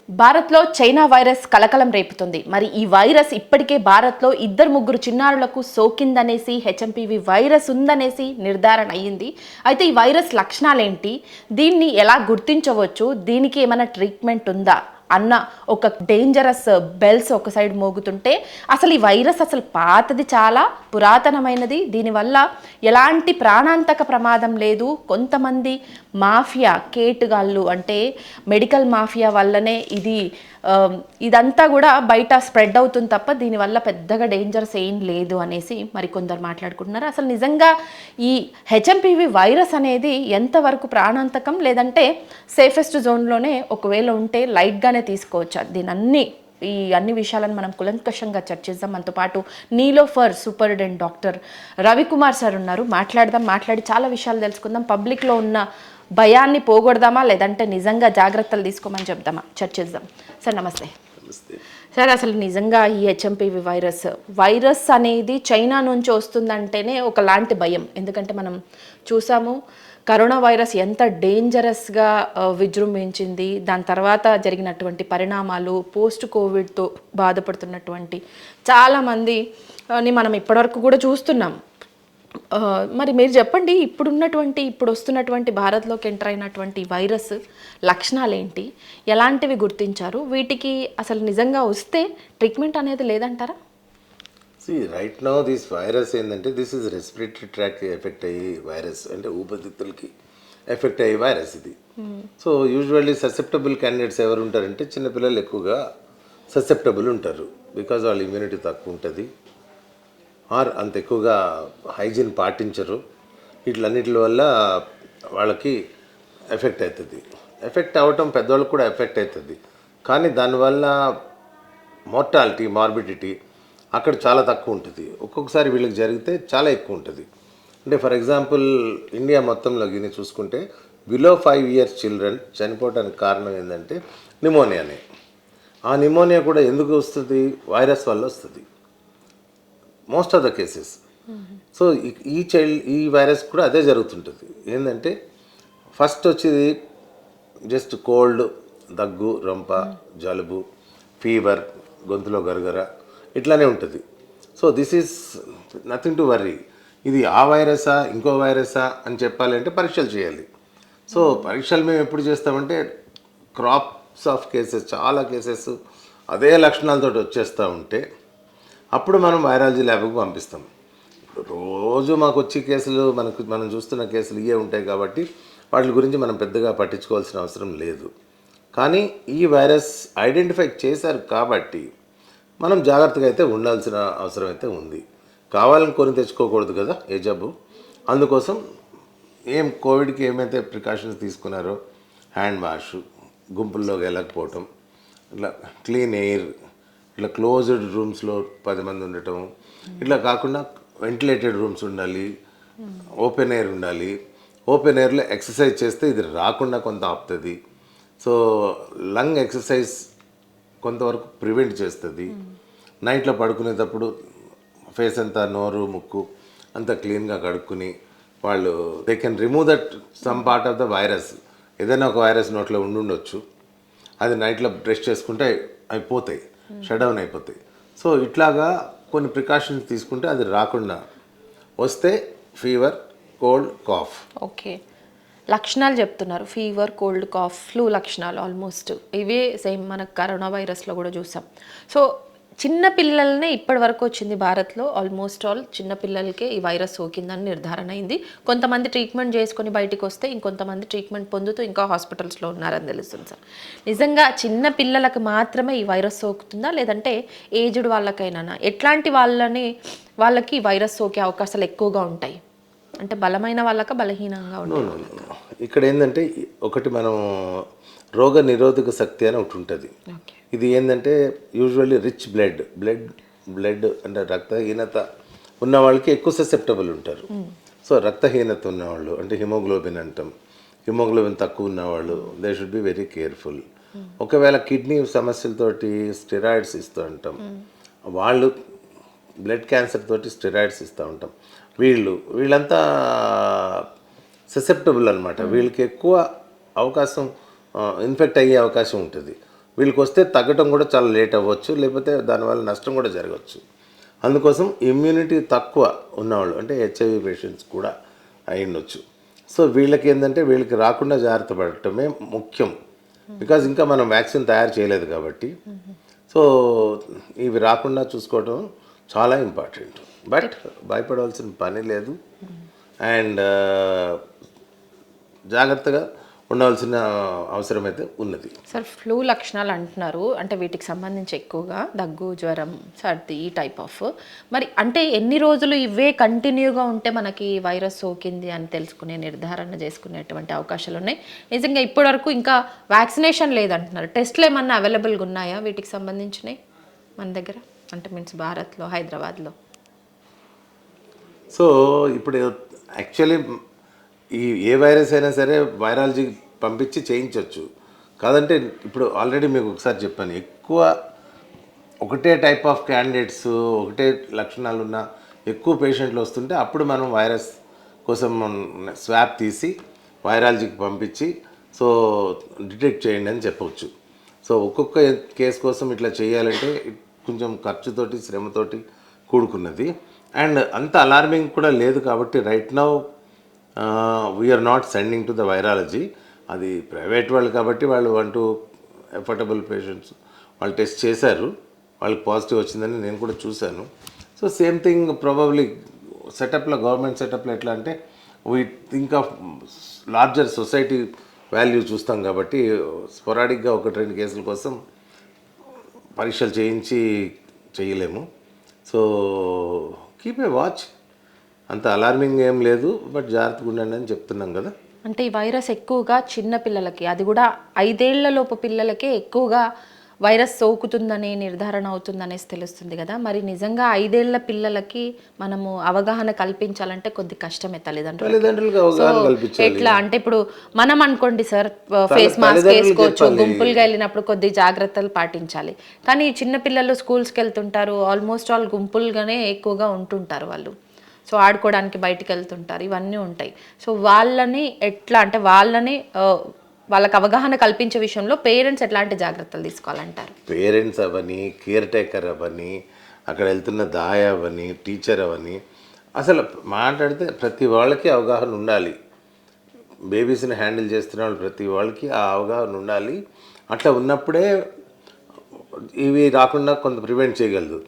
భారత్లో China virus కలకలం రేపుతుంది. మరి ఈ వైరస్ ఇప్పటికే భారత్లో 2-3 చిన్నారులకు సోకిందనేసి, హెచ్ఎంపీవీ వైరస్ ఉందనేసి నిర్ధారణ అయ్యింది. అయితే ఈ వైరస్ లక్షణాలేంటి, దీన్ని ఎలా గుర్తించవచ్చు, దీనికి ఏమైనా ట్రీట్మెంట్ ఉందా అన్న ఒక డేంజరస్ బెల్స్ ఒక సైడ్ మోగుతుంటే, అసలు ఈ వైరస్ అసలు పాతది, చాలా పురాతనమైనది, దీనివల్ల ఎలాంటి ప్రాణాంతక ప్రమాదం లేదు. కొంతమంది మాఫియా కేటుగాళ్ళు అంటే మెడికల్ మాఫియా వల్లనే ఇదంతా కూడా బయట స్ప్రెడ్ అవుతుంది తప్ప దీనివల్ల పెద్దగా డేంజర్స్ ఏం లేదు అనేసి మరి కొందరు మాట్లాడుకుంటున్నారు. అసలు నిజంగా ఈ హెచ్ఎంపీవీ వైరస్ అనేది ఎంతవరకు ప్రాణాంతకం, లేదంటే సేఫెస్ట్ జోన్లోనే ఒకవేళ ఉంటే లైట్గానే తీసుకోవచ్చు, ఈ అన్ని విషయాలను మనం కులంకషంగా చర్చిద్దాం. మనతో పాటు Niloufer superintendent doctor Ravikumar sir ఉన్నారు. మాట్లాడి చాలా విషయాలు తెలుసుకుందాం. పబ్లిక్లో ఉన్న భయాన్ని పోగొడదామా, లేదంటే నిజంగా జాగ్రత్తలు తీసుకోమని చెప్దామా, చర్చిద్దాం. సార్ నమస్తే. సార్, అసలు నిజంగా ఈ హెచ్ఎంపీవీ వైరస్ అనేది చైనా నుంచి వస్తుందంటేనే ఒకలాంటి భయం. ఎందుకంటే మనం చూసాము కరోనా వైరస్ ఎంత డేంజరస్గా విజృంభించింది, దాని తర్వాత జరిగినటువంటి పరిణామాలు, పోస్ట్ కోవిడ్తో బాధపడుతున్నటువంటి చాలామందిని మనం ఇప్పటివరకు కూడా చూస్తున్నాం. మరి మీరు చెప్పండి, ఇప్పుడు వస్తున్నటువంటి భారత్లోకి ఎంటర్ అయినటువంటి వైరస్ లక్షణాలు ఏంటి, ఎలాంటివి గుర్తించారు, వీటికి అసలు నిజంగా వస్తే ట్రీట్మెంట్ అనేది లేదంటారా? రైట్ నౌ దిస్ వైరస్ ఏంటంటే this is respiratory tract effect అయ్యి వైరస్, అంటే ఊపిరితిత్తులకి ఎఫెక్ట్ అయ్యే వైరస్ ఇది. సో యూజువల్లీ ససెప్టబుల్ క్యాండిడేట్స్ ఎవరు ఉంటారంటే చిన్నపిల్లలు ఎక్కువగా ససెప్టబుల్ ఉంటారు, బికాజ్ వాళ్ళ ఇమ్యూనిటీ తక్కువ ఉంటుంది, ఆర్ అంత ఎక్కువగా హైజీన్ పాటించరు. వీటిలన్నిటి వల్ల వాళ్ళకి ఎఫెక్ట్ అవుతుంది. ఎఫెక్ట్ అవ్వటం పెద్దవాళ్ళకి కూడా ఎఫెక్ట్ అవుతుంది, కానీ దానివల్ల మార్బిడిటీ అక్కడ చాలా తక్కువ ఉంటుంది. ఒక్కొక్కసారి వీళ్ళకి జరిగితే చాలా ఎక్కువ ఉంటుంది. అంటే ఫర్ ఎగ్జాంపుల్ ఇండియా మొత్తంలో గిని చూసుకుంటే బిలో 5 years చిల్డ్రన్ చనిపోవడానికి కారణం ఏంటంటే నిమోనియానే. ఆ నిమోనియా కూడా ఎందుకు వస్తుంది, వైరస్ వల్ల వస్తుంది most of the cases. So ఈ వైరస్ కూడా అదే జరుగుతుంటుంది. ఏంటంటే ఫస్ట్ వచ్చేది జస్ట్ కోల్డ్, దగ్గు, రొంప, జలుబు, ఫీవర్, గొంతులో గరగర ఇట్లానే ఉంటుంది. So this is nothing to worry. ఇది ఆ వైరసా ఇంకో వైరసా అని చెప్పాలంటే పరీక్షలు చేయాలి. సో పరీక్షలు మేము ఎప్పుడు చేస్తామంటే క్రాప్స్ ఆఫ్ కేసెస్, చాలా కేసెస్ అదే లక్షణాలతో వచ్చేస్తూ ఉంటే అప్పుడు మనం వైరాలజీ ల్యాబ్కి పంపిస్తాం. ఇప్పుడు రోజు మాకు వచ్చే కేసులు మనం చూస్తున్న కేసులు ఇవే ఉంటాయి కాబట్టి వాటి గురించి మనం పెద్దగా పట్టించుకోవాల్సిన అవసరం లేదు. కానీ ఈ వైరస్ ఐడెంటిఫై చేశారు కాబట్టి మనం జాగ్రత్తగా అయితే ఉండాల్సిన అవసరం అయితే ఉంది. కావాలని కొని తెచ్చుకోకూడదు కదా ఏ జబ్బు. అందుకోసం కోవిడ్కి ఏమైతే ప్రికాషన్స్ తీసుకున్నారో, హ్యాండ్ వాష్, గుంపుల్లోకి వెళ్ళకపోవటం, ఇట్లా క్లీన్ ఎయిర్, ఇట్లా క్లోజ్డ్ రూమ్స్లో 10 మంది ఉండటం, ఇట్లా కాకుండా వెంటిలేటెడ్ రూమ్స్ ఉండాలి, ఓపెన్ ఎయిర్ ఉండాలి. ఓపెన్ ఎయిర్లో ఎక్సర్సైజ్ చేస్తే ఇది రాకుండా కొంత ఆపుతుంది. సో లంగ్ ఎక్సర్సైజ్ కొంతవరకు ప్రివెంట్ చేస్తుంది. నైట్లో పడుకునేటప్పుడు ఫేస్ అంతా, నోరు, ముక్కు అంతా క్లీన్గా కడుక్కుని వాళ్ళు they can remove that some part of the virus. ఏదైనా ఒక వైరస్ నోట్లో ఉండొచ్చు, అది నైట్లో బ్రష్ చేసుకుంటే అవి పోతాయి, షట్ డౌన్ అయిపోతాయి. సో ఇట్లాగా కొన్ని ప్రికాషన్స్ తీసుకుంటే అది రాకుండా వస్తే ఫీవర్, కోల్డ్, కాఫ్. ఓకే, లక్షణాలు చెప్తున్నారు, ఫీవర్, కోల్డ్, కాఫ్, ఫ్లూ లక్షణాలు ఆల్మోస్ట్ ఇవే సేమ్ మనకు కరోనా వైరస్లో కూడా చూసాం. సో చిన్న పిల్లలనే ఇప్పటి వరకు వచ్చింది భారత్లో, ఆల్మోస్ట్ ఆల్ చిన్నపిల్లలకే ఈ వైరస్ సోకిందని నిర్ధారణ అయింది. కొంతమంది ట్రీట్మెంట్ చేసుకొని బయటికి వస్తే ఇంకొంతమంది ట్రీట్మెంట్ పొందుతూ ఇంకా హాస్పిటల్స్లో ఉన్నారని తెలుస్తుంది. సార్, నిజంగా చిన్న పిల్లలకు మాత్రమే ఈ వైరస్ సోకుతుందా, లేదంటే ఏజ్డ్ వాళ్ళకైనా, ఎట్లాంటి వాళ్ళకి వైరస్ సోకే అవకాశాలు ఎక్కువగా ఉంటాయి? అంటే బలమైన వాళ్ళక, బలహీనంగా ఉంటుంది? ఇక్కడ ఏంటంటే ఒకటి మనం రోగ నిరోధక శక్తి అని ఒకటి ఉంటుంది. ఇది ఏంటంటే యూజువల్లీ రిచ్ బ్లడ్ అంటే రక్తహీనత ఉన్న వాళ్ళకి ఎక్కువ ససెప్టబుల్ ఉంటారు. సో రక్తహీనత ఉన్నవాళ్ళు అంటే హిమోగ్లోబిన్ అంటాం, హిమోగ్లోబిన్ తక్కువ ఉన్నవాళ్ళు they should be very careful. ఒకవేళ కిడ్నీ సమస్యలతోటి స్టెరాయిడ్స్ ఇస్తూ ఉంటాం, వాళ్ళు బ్లడ్ క్యాన్సర్ తోటి స్టెరాయిడ్స్ ఇస్తూ ఉంటాం. వీళ్ళంతా ససెప్టబుల్ అనమాట. వీళ్ళకి ఎక్కువ అవకాశం ఇన్ఫెక్ట్ అయ్యే అవకాశం ఉంటుంది. వీళ్ళకి వస్తే తగ్గటం కూడా చాలా లేట్ అవ్వచ్చు, లేకపోతే దానివల్ల నష్టం కూడా జరగవచ్చు. అందుకోసం ఇమ్యూనిటీ తక్కువ ఉన్నవాళ్ళు అంటే హెచ్ఐవి పేషెంట్స్ కూడా అయి ఉండొచ్చు. సో వీళ్ళకి ఏంటంటే వీళ్ళకి రాకుండా జాగ్రత్త పడటమే ముఖ్యం. బికాజ్ ఇంకా మనం వ్యాక్సిన్ తయారు చేయలేదు కాబట్టి. సో ఇవి రాకుండా చూసుకోవడం చాలా ఇంపార్టెంట్. బట్ భయపడవలసిన పని లేదు. అండ్ జాగ్రత్తగా ఉండవలసిన అవసరం అయితే ఉన్నది. సార్ ఫ్లూ లక్షణాలు అంటున్నారు, అంటే వీటికి సంబంధించి ఎక్కువగా దగ్గు, జ్వరం, సర్ది ఈ టైప్ ఆఫ్. మరి అంటే ఎన్ని రోజులు ఇవే కంటిన్యూగా ఉంటే మనకి వైరస్ సోకింది అని తెలుసుకునే నిర్ధారణ చేసుకునేటువంటి అవకాశాలు ఉన్నాయి? నిజంగా ఇప్పటివరకు ఇంకా వ్యాక్సినేషన్ లేదంటున్నారు. టెస్ట్లు ఏమన్నా అవైలబుల్గా ఉన్నాయా వీటికి సంబంధించినవి మన దగ్గర, అంటే మీన్స్ భారత్లో, హైదరాబాద్లో? సో ఇప్పుడు యాక్చువల్లీ ఏ వైరస్ అయినా సరే వైరాలజీ పంపించి చేయించవచ్చు. కాదంటే ఇప్పుడు ఆల్రెడీ మీకు ఒకసారి చెప్పాను, ఎక్కువ ఒకటే టైప్ ఆఫ్ క్యాండిడేట్స్, ఒకటే లక్షణాలు ఉన్న ఎక్కువ పేషెంట్లు వస్తుంటే అప్పుడు మనం వైరస్ కోసం స్వాబ్ తీసి వైరాలజీకి పంపించి సో డిటెక్ట్ చేయండి అని చెప్పవచ్చు. సో ఒక్కొక్క కేసు కోసం ఇట్లా చేయాలంటే కొంచెం ఖర్చుతోటి శ్రమతోటి కూడుకున్నది. అండ్ అంత అలార్మింగ్ కూడా లేదు కాబట్టి right now we are not sending to the virology. అది ప్రైవేట్ వాళ్ళు కాబట్టి వాళ్ళు ఎఫర్టబుల్ పేషెంట్స్ వాళ్ళు టెస్ట్ చేశారు, వాళ్ళకి పాజిటివ్ వచ్చిందని నేను కూడా చూశాను. సో సేమ్ థింగ్ ప్రాబబ్లీ సెటప్లో, గవర్నమెంట్ సెటప్లో ఎట్లా అంటే we think of larger society value చూస్తాం కాబట్టి స్పొరాడిక్గా 1-2 కేసుల కోసం పరీక్షలు చేయించి చేయలేము. So keep a watch. అంత అలార్మింగ్ ఏం లేదు, బట్ జాగ్రత్తగా ఉండండి అని చెప్తున్నాం కదా. అంటే ఈ వైరస్ ఎక్కువగా చిన్న పిల్లలకి, అది కూడా 5 ఏళ్లలోపు పిల్లలకే ఎక్కువగా వైరస్ సోకుతుందని నిర్ధారణ అవుతుందనేసి తెలుస్తుంది కదా. మరి నిజంగా 5 ఏళ్ల పిల్లలకి మనము అవగాహన కల్పించాలంటే కొద్ది కష్టమే తల్లిదండ్రులకు అవగాహన కల్పించాలి. ఎట్లా అంటే ఇప్పుడు మనం అనుకోండి సార్, ఫేస్ మాస్క్ వేసుకోవచ్చు, గుంపులుగా వెళ్ళినప్పుడు కొద్ది జాగ్రత్తలు పాటించాలి. కానీ చిన్న పిల్లలు స్కూల్స్కి వెళ్తుంటారు, ఆల్మోస్ట్ ఆల్ గుంపులుగానే ఎక్కువగా ఉంటుంటారు వాళ్ళు. సో ఆడుకోవడానికి బయటికి వెళ్తుంటారు, ఇవన్నీ ఉంటాయి. సో వాళ్ళని ఎట్లా అంటే వాళ్ళకి అవగాహన కల్పించే విషయంలో పేరెంట్స్ ఎట్లాంటి జాగ్రత్తలు తీసుకోవాలంటారు? పేరెంట్స్ అవని, కేర్ టేకర్ అవని, అక్కడ వెళ్తున్న దాయ అవని, టీచర్ అవని, అసలు మాట్లాడితే ప్రతి వాళ్ళకి అవగాహన ఉండాలి. బేబీస్ని హ్యాండిల్ చేస్తున్న వాళ్ళు ప్రతి వాళ్ళకి ఆ అవగాహన ఉండాలి. అట్లా ఉన్నప్పుడే ఇవి రాకుండా కొంత ప్రివెంట్ చేయగలదు.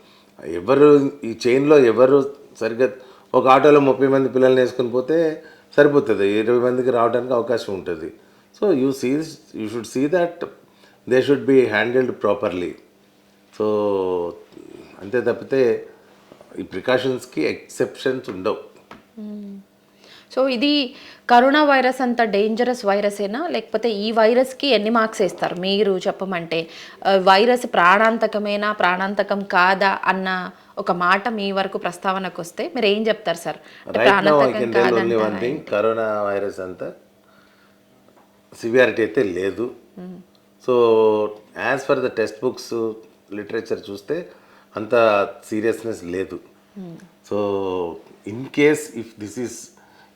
ఎవరు ఈ చైన్లో ఎవరు సరిగ్గా ఒక ఆటోలో 30 మంది పిల్లల్ని వేసుకొని పోతే సరిపోతుంది, 20 మందికి రావడానికి అవకాశం ఉంటుంది. So you should see that they should be handled properly. So అంతే తప్పితే ఈ ప్రికాషన్స్కి ఎక్సెప్షన్స్ ఉండవు. సో ఇది కరోనా వైరస్ అంత డేంజరస్ వైరసేనా, లేకపోతే ఈ వైరస్కి ఎన్ని మార్క్స్ వేస్తారు మీరు చెప్పమంటే? వైరస్ ప్రాణాంతకమేనా, ప్రాణాంతకం కాదా అన్న ఒక మాట మీ వరకు ప్రస్తావనకు వస్తే మీరు ఏం చెప్తారు సార్? కరోనా వైరస్ అంతా సివియారిటీ అయితే లేదు. So as for the text books, literature చూస్తే అంత సీరియస్నెస్ లేదు. So in case if this is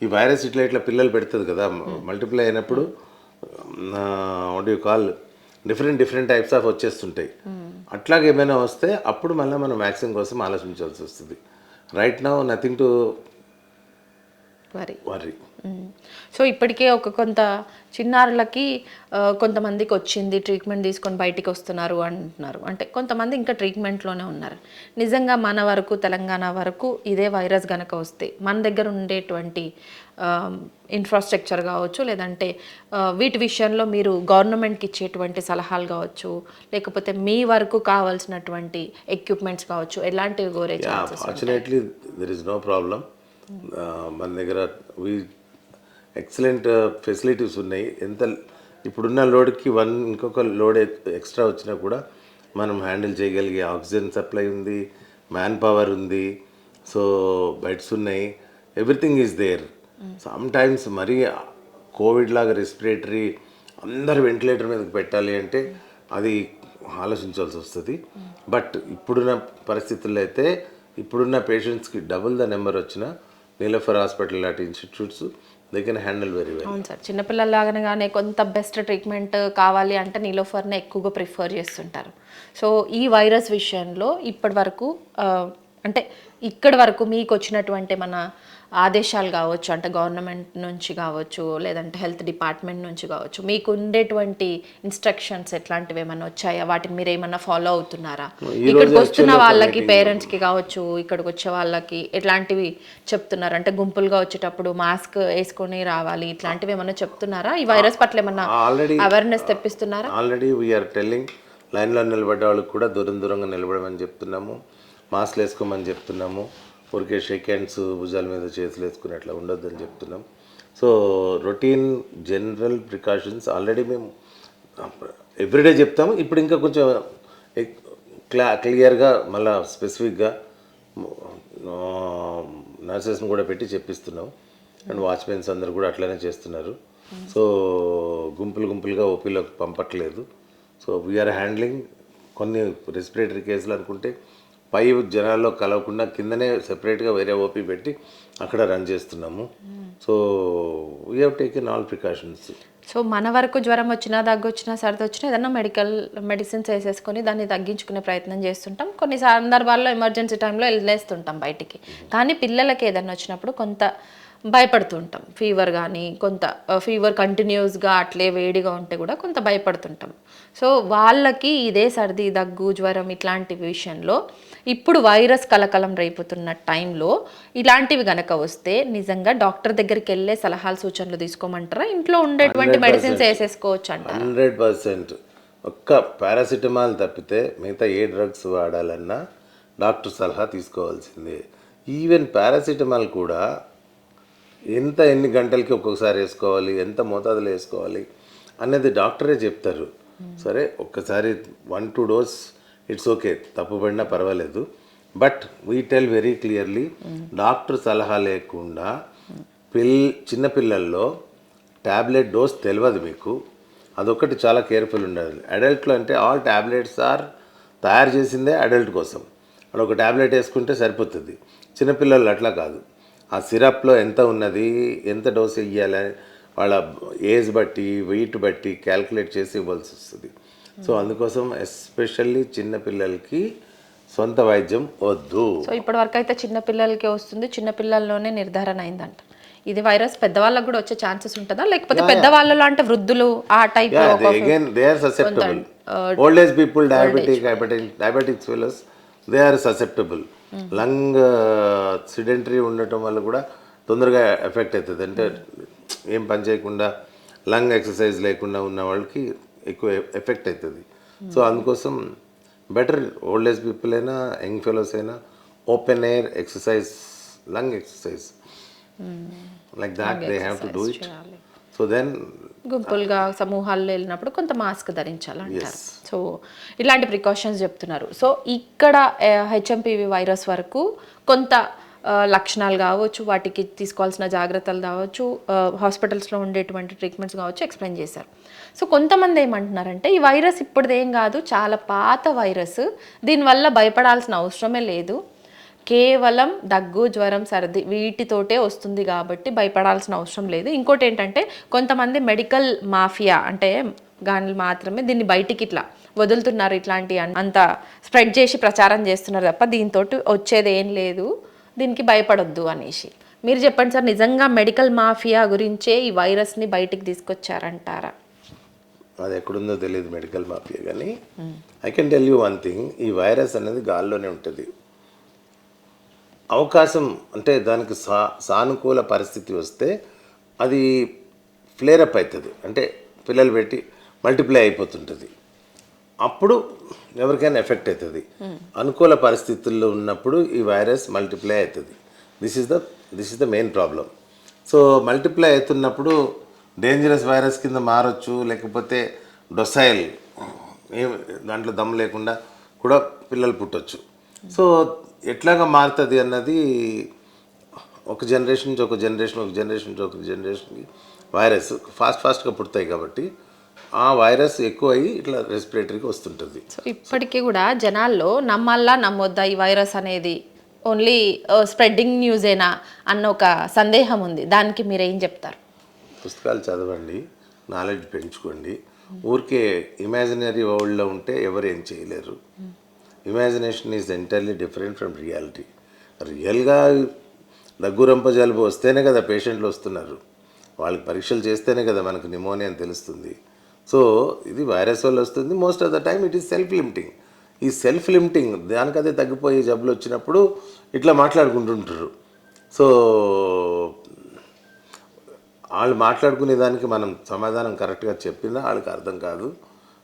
ఈ వైరస్ ఇట్లా పిల్లలు పెడుతుంది కదా, మల్టిప్లై అయినప్పుడు what you call different types of వచ్చేస్తుంటాయి. అట్లాగే ఏమైనా వస్తే అప్పుడు మళ్ళీ మనం వ్యాక్సిన్ కోసం ఆలోచించాల్సి వస్తుంది. Right now nothing to worry. So ఇప్పటికే కొంత చిన్నారులకి కొంతమందికి వచ్చింది, ట్రీట్మెంట్ తీసుకొని బయటికి వస్తున్నారు అంటున్నారు. అంటే కొంతమంది ఇంకా ట్రీట్మెంట్లోనే ఉన్నారు. నిజంగా మన వరకు, తెలంగాణ వరకు ఇదే వైరస్ గనక వస్తే మన దగ్గర ఉండేటువంటి ఇన్ఫ్రాస్ట్రక్చర్ కావచ్చు, లేదంటే వీటి విషయంలో మీరు గవర్నమెంట్కి ఇచ్చేటువంటి సలహాలు కావచ్చు, లేకపోతే మీ వరకు కావాల్సినటువంటి ఎక్విప్మెంట్స్ కావచ్చు, ఎలాంటివి కోరే chances? Fortunately there is no problem. మన దగ్గర ఎక్సలెంట్ ఫెసిలిటీస్ ఉన్నాయి. ఇప్పుడున్న లోడ్కి ఇంకొక లోడ్ ఎక్స్ట్రా వచ్చినా కూడా మనం హ్యాండిల్ చేయగలిగే ఆక్సిజన్ సప్లై ఉంది, మ్యాన్ పవర్ ఉంది, సో బెడ్స్ ఉన్నాయి, everything is there. Sometimes మరీ కోవిడ్ లాగా రెస్పిరేటరీ అందరు వెంటిలేటర్ మీదకి పెట్టాలి అంటే అది ఆలోచించాల్సి వస్తుంది. బట్ ఇప్పుడున్న పరిస్థితుల్లో అయితే ఇప్పుడున్న పేషెంట్స్కి డబుల్ ద నెంబర్ వచ్చిన నీలోఫర్ హాస్పిటల్ లాంటి institutes they can handle very well. అవును సార్, చిన్నపిల్లలాగానే కొంత బెస్ట్ ట్రీట్మెంట్ కావాలి అంటే నీలోఫర్నే ఎక్కువగా ప్రిఫర్ చేస్తుంటారు. సో ఈ వైరస్ విషయంలో ఇప్పటి వరకు అంటే ఇక్కడి వరకు మీకు వచ్చినటువంటి మన ఆదేశాలు కావచ్చు, అంటే గవర్నమెంట్ నుంచి కావచ్చు, లేదంటే హెల్త్ డిపార్ట్మెంట్ నుంచి కావచ్చు, మీకు ఉండేటువంటి ఇన్స్ట్రక్షన్స్ ఎట్లాంటివి ఏమైనా వచ్చాయా? వాటిని మీరు ఏమన్నా ఫాలో అవుతున్నారా? ఇక్కడికి వస్తున్న వాళ్ళకి, పేరెంట్స్కి కావచ్చు, ఇక్కడికి వచ్చే వాళ్ళకి ఎట్లాంటివి చెప్తున్నారు? అంటే గుంపులుగా వచ్చేటప్పుడు మాస్క్ వేసుకొని రావాలి, ఇట్లాంటివి ఏమన్నా చెప్తున్నారా? ఈ వైరస్ పట్ల ఏమన్నా అవేర్నెస్ తెప్పిస్తున్నారా? ఆల్రెడీ వీఆర్ టెల్లింగ్, లైన్లో నిలబడ్డ వాళ్ళకి కూడా దూరంగా నిలబడమని చెప్తున్నాము, మాస్క్లు వేసుకోమని చెప్తున్నాము, ఊరికే షేక్ హ్యాండ్స్ భుజాల మీద చేతులు వేసుకుని అట్లా ఉండొద్దని చెప్తున్నాం. So routine general precautions already మేము ఎవ్రీడే చెప్తాము. ఇప్పుడు ఇంకా కొంచెం క్లియర్గా మళ్ళీ స్పెసిఫిక్గా నర్సెస్ని కూడా పెట్టి చెప్పిస్తున్నాం. అండ్ వాచ్మెన్స్ అందరు కూడా అట్లనే చేస్తున్నారు. సో గుంపులుగా ఓపీలోకి పంపట్లేదు. సో వీఆర్ హ్యాండ్లింగ్ కొన్ని రెస్పిరేటరీ కేసులు అనుకుంటే పై జనాల్లో కలవకుండా కిందనే సెపరేట్గా వేరే ఓపీ పెట్టి అక్కడ రన్ చేస్తున్నాము. So we have taken all precautions. So మన వరకు జ్వరం వచ్చినా, దగ్గు వచ్చినా, సర్ది వచ్చినా ఏదన్నా మెడిసిన్స్ వేసేసుకొని దాన్ని తగ్గించుకునే ప్రయత్నం చేస్తుంటాం. కొన్ని సందర్భాల్లో ఎమర్జెన్సీ టైంలో వెళ్ళేస్తుంటాం బయటికి. కానీ పిల్లలకి ఏదన్నా వచ్చినప్పుడు కొంత భయపడుతుంటాం. ఫీవర్ కానీ, కొంత ఫీవర్ కంటిన్యూస్గా అట్లే వేడిగా ఉంటే కూడా కొంత భయపడుతుంటాం. సో వాళ్ళకి ఇదే సర్ది, దగ్గు, జ్వరం ఇట్లాంటి విషయంలో ఇప్పుడు వైరస్ కలకలం రేపుతున్న టైంలో ఇలాంటివి గనక వస్తే నిజంగా డాక్టర్ దగ్గరికి వెళ్ళే సలహాలు, సూచనలు తీసుకోమంటారా? ఇంట్లో ఉండేటువంటి మెడిసిన్స్ వేసేసుకోవచ్చు అంటారా? 100%. ఒక్క పారాసిటమాల్ తప్పితే మిగతా ఏ డ్రగ్స్ వాడాలన్నా డాక్టర్ సలహా తీసుకోవాల్సిందే. ఈవెన్ పారాసిటమాల్ కూడా ఎన్ని గంటలకి ఒక్కొక్కసారి వేసుకోవాలి, ఎంత మోతాదులో వేసుకోవాలి అనేది డాక్టరే చెప్తారు. సరే ఒక్కసారి 1-2 డోస్ ఇట్స్ ఓకే, తప్పుపడినా పర్వాలేదు. But we tell very clearly, doctor సలహా లేకుండా చిన్నపిల్లల్లో ట్యాబ్లెట్ డోస్ తెలియదు మీకు, అదొకటి చాలా కేర్ఫుల్ ఉండాలి. అడల్ట్లో అంటే ఆల్ ట్యాబ్లెట్స్ తయారు చేసిందే అడల్ట్ కోసం, అక్కడ ఒక ట్యాబ్లెట్ వేసుకుంటే సరిపోతుంది. చిన్నపిల్లలు అట్లా కాదు, ఆ సిరప్లో ఎంత ఉన్నది, ఎంత డోస్ ఇవ్వాలి, వాళ్ళ ఏజ్ బట్టి, వెయిట్ బట్టి క్యాల్కులేట్ చేసి ఇవ్వాల్సి వస్తుంది. సో అందుకోసం ఎస్పెషల్లీ చిన్నపిల్లలకి సొంత వైద్యం వద్దు. సో ఇప్పటి వరకు అయితే చిన్నపిల్లలకే వస్తుంది, చిన్నపిల్లల్లోనే నిర్ధారణ అయిందంట. ఇది వైరస్ పెద్దవాళ్ళకి కూడా వచ్చే ఛాన్సెస్ ఉంటుందా, లేకపోతే పెద్దవాళ్ళలో అంటే వృద్ధులు ఆ type? Again they are susceptible. Old age people, diabetics fellows, they are susceptible. Lung sedentary ఉండటం వల్ల కూడా తొందరగా ఎఫెక్ట్ అవుతుంది. అంటే ఏం పని చేయకుండా లంగ్ ఎక్సర్సైజ్ లేకుండా ఉన్న వాళ్ళకి ఎక్కువ ఎఫెక్ట్ అవుతుంది. సో అందుకోసం బెటర్ ఓల్డ్ ఏజ్ పీపుల్ అయినా, యంగ్ ఫెలోస్ అయినా open air exercise, lung exercise like that they have to do it. So then గుంపులుగా సమూహాల్లో వెళ్ళినప్పుడు కొంత మాస్క్ ధరించాలంటారు. సో ఇలాంటి ప్రికాషన్స్ చెప్తున్నారు. సో ఇక్కడ హెచ్ఎంపివి వైరస్ వరకు కొంత లక్షణాలు కావచ్చు, వాటికి తీసుకోవాల్సిన జాగ్రత్తలు కావచ్చు, హాస్పిటల్స్లో ఉండేటువంటి ట్రీట్మెంట్స్ కావచ్చు ఎక్స్ప్లెయిన్ చేశారు. సో కొంతమంది ఏమంటున్నారంటే ఈ వైరస్ ఇప్పుడుదేం కాదు, చాలా పాత వైరస్, దీనివల్ల భయపడాల్సిన అవసరమే లేదు, కేవలం దగ్గు, జ్వరం, సర్ది వీటితోటే వస్తుంది కాబట్టి భయపడాల్సిన అవసరం లేదు. ఇంకోటి ఏంటంటే కొంతమంది మెడికల్ మాఫియా అంటే గానులు మాత్రమే దీన్ని బయటికి ఇట్లా వదులుతున్నారు, ఇట్లాంటి అంత స్ప్రెడ్ చేసి ప్రచారం చేస్తున్నారు తప్ప దీంతో వచ్చేది ఏం లేదు, దీనికి భయపడొద్దు అనేసి. మీరు చెప్పండి సార్, నిజంగా మెడికల్ మాఫియా గురించే ఈ వైరస్ని బయటికి తీసుకొచ్చారంటారా? అది ఎక్కడుందో తెలియదు మెడికల్ మాఫియా, కానీ I can tell you one thing, ఈ వైరస్ అనేది గాల్లోనే ఉంటుంది. అవకాశం అంటే దానికి సానుకూల పరిస్థితి వస్తే అది ఫ్లేరప్ అవుతుంది, అంటే పిల్లలు పెట్టి మల్టిప్లై అయిపోతుంటుంది, అప్పుడు ఎవరికైనా ఎఫెక్ట్ అవుతుంది. అనుకూల పరిస్థితుల్లో ఉన్నప్పుడు ఈ వైరస్ మల్టిప్లై అవుతుంది. This is the main problem. So multiply అవుతున్నప్పుడు డేంజరస్ వైరస్ కింద మారచ్చు, లేకపోతే డొసైల్ దాంట్లో దమ్ లేకుండా కూడా పిల్లలు పుట్టవచ్చు. సో ఎట్లాగా మారుతుంది అన్నది ఒక జనరేషన్ నుంచి ఒక జనరేషన్కి వైరస్ ఫాస్ట్గా పుడతాయి కాబట్టి ఆ వైరస్ ఎక్కువ అయ్యి ఇట్లా రెస్పిరేటరీకి వస్తుంటుంది. సో ఇప్పటికీ కూడా జనాల్లో నమ్మల్లా నమ్మొద్దా ఈ వైరస్ అనేది ఓన్లీ స్ప్రెడ్డింగ్ న్యూసేనా అన్న ఒక సందేహం ఉంది. దానికి మీరేం చెప్తారు? పుస్తకాలు చదవండి, నాలెడ్జ్ పెంచుకోండి. ఊరికే ఇమాజినరీ వరల్డ్లో ఉంటే ఎవరు ఏం చేయలేరు. Imagination is entirely different from reality. రియల్గా దగ్గు రంప జలుబు వస్తేనే కదా పేషెంట్లు వస్తున్నారు. వాళ్ళకి పరీక్షలు చేస్తేనే కదా మనకు నిమోనియా అని తెలుస్తుంది. సో ఇది వైరస్ వల్ల వస్తుంది. Most of the time it is self limiting. ఈ సెల్ఫ్ లిమిటింగ్ దానికదే తగ్గిపోయి జబ్బులు వచ్చినప్పుడు ఇట్లా మాట్లాడుకుంటుంటారు. సో వాళ్ళు మాట్లాడుకునే దానికి మనం సమాధానం కరెక్ట్గా చెప్పినా వాళ్ళకి అర్థం కాదు.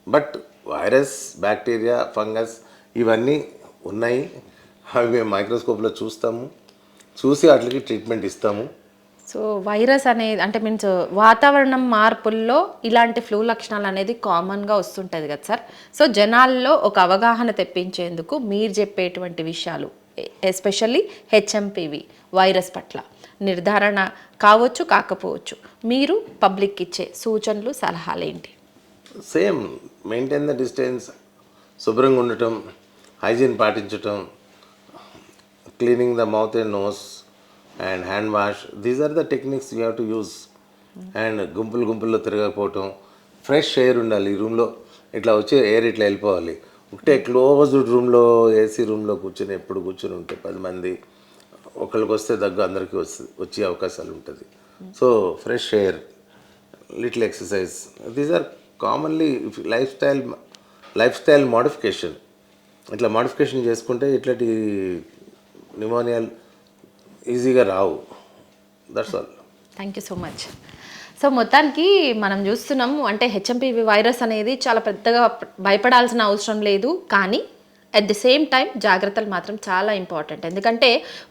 బట్ వైరస్, బ్యాక్టీరియా, ఫంగస్ ఇవన్నీ ఉన్నాయి. అవి మేము మైక్రోస్కోప్లో చూస్తాము, చూసి వాటికి ట్రీట్మెంట్ ఇస్తాము. సో వైరస్ అనేది అంటే మీన్స్ వాతావరణం మార్పుల్లో ఇలాంటి ఫ్లూ లక్షణాలు అనేది కామన్గా వస్తుంటుంది కదా సార్. సో జనాల్లో ఒక అవగాహన తెప్పించేందుకు మీరు చెప్పేటువంటి విషయాలు, ఎస్పెషల్లీ హెచ్ఎంపివి వైరస్ పట్ల నిర్ధారణ కావచ్చు కాకపోవచ్చు, మీరు పబ్లిక్ ఇచ్చే సూచనలు, సలహాలు ఏంటి? సేమ్ మెయింటైన్ ద డిస్టెన్స్, శుభ్రంగా ఉండటం, హైజీన్ పాటించటం, cleaning the mouth and nose and hand wash, these are the techniques you have to use. And గుంపుల్లో తిరగకపోవటం, ఫ్రెష్ ఎయిర్ ఉండాలి. ఈ రూమ్లో ఇట్లా వచ్చే ఎయిర్ ఇట్లా వెళ్ళిపోవాలి. ఒకటే క్లోజ్డ్ రూమ్లో, ఏసీ రూమ్లో ఎప్పుడు కూర్చొని ఉంటే 10 మంది ఒకళ్ళకి వస్తే దగ్గు అందరికీ వచ్చే అవకాశాలు ఉంటుంది. So fresh air, little exercise, these are commonly life style modification. ఇట్లా మోడిఫికేషన్ చేసుకుంటే ఇట్లాంటి నిమోనియాలు ఈజీగా రావు. That's all. Thank you so much. So మొత్తానికి మనం చూస్తున్నాము అంటే హెచ్ఎంపివి వైరస్ అనేది చాలా పెద్దగా భయపడాల్సిన అవసరం లేదు, కానీ అట్ ది సేమ్ టైం జాగ్రత్తలు మాత్రం చాలా ఇంపార్టెంట్. ఎందుకంటే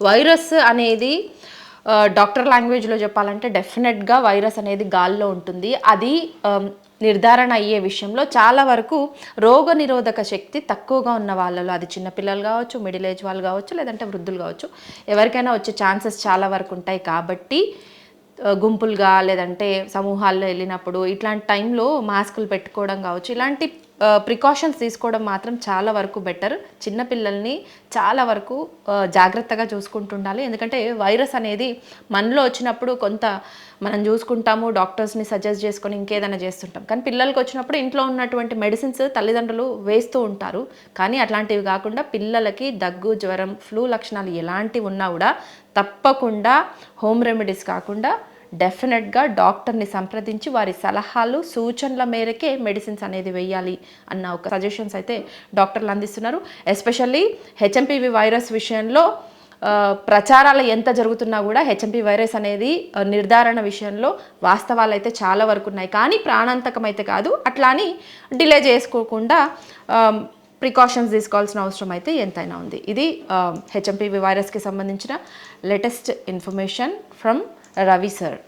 వైరస్ అనేది డాక్టర్ లాంగ్వేజ్లో చెప్పాలంటే డెఫినెట్గా వైరస్ అనేది గాల్లో ఉంటుంది. అది నిర్ధారణ అయ్యే విషయంలో చాలా వరకు రోగ నిరోధక శక్తి తక్కువగా ఉన్న వాళ్ళలో, అది చిన్నపిల్లలు కావచ్చు, మిడిల్ ఏజ్ వాళ్ళు కావచ్చు, లేదంటే వృద్ధులు కావచ్చు, ఎవరికైనా వచ్చే ఛాన్సెస్ చాలా వరకు ఉంటాయి. కాబట్టి గుంపులుగా లేదంటే సమూహాల్లో వెళ్ళినప్పుడు ఇట్లాంటి టైంలో మాస్కులు పెట్టుకోవడం కావచ్చు, ఇలాంటి ప్రికాషన్స్ తీసుకోవడం మాత్రం చాలా వరకు బెటర్. చిన్నపిల్లల్ని చాలా వరకు జాగ్రత్తగా చూసుకుంటుండాలి. ఎందుకంటే వైరస్ అనేది మనలో వచ్చినప్పుడు కొంత మనం చూసుకుంటాము, డాక్టర్స్ని సజెస్ట్ చేసుకొని ఇంకేదైనా చేస్తుంటాం. కానీ పిల్లలకి వచ్చినప్పుడు ఇంట్లో ఉన్నటువంటి మెడిసిన్స్ తల్లిదండ్రులు వేస్తూ ఉంటారు. కానీ అట్లాంటివి కాకుండా పిల్లలకి దగ్గు, జ్వరం, ఫ్లూ లక్షణాలు ఎలాంటివి ఉన్నా కూడా తప్పకుండా హోమ్ రెమెడీస్ కాకుండా డెఫినెట్గా డాక్టర్ని సంప్రదించి వారి సలహాలు, సూచనల మేరకే మెడిసిన్స్ అనేది వేయాలి అన్న ఒక సజెషన్స్ అయితే డాక్టర్లు అందిస్తున్నారు. ఎస్పెషల్లీ హెచ్ఎంపివి వైరస్ విషయంలో ప్రచారాలు ఎంత జరుగుతున్నా కూడా హెచ్ఎంపి వైరస్ అనేది నిర్ధారణ విషయంలో వాస్తవాలు అయితే చాలా వరకు ఉన్నాయి. కానీ ప్రాణాంతకం అయితే కాదు. అట్లా అని డిలే చేసుకోకుండా ప్రికాషన్స్ తీసుకోవాల్సిన అవసరం అయితే ఎంతైనా ఉంది. ఇది హెచ్ఎంపివి వైరస్కి సంబంధించిన latest information from Ravi sir.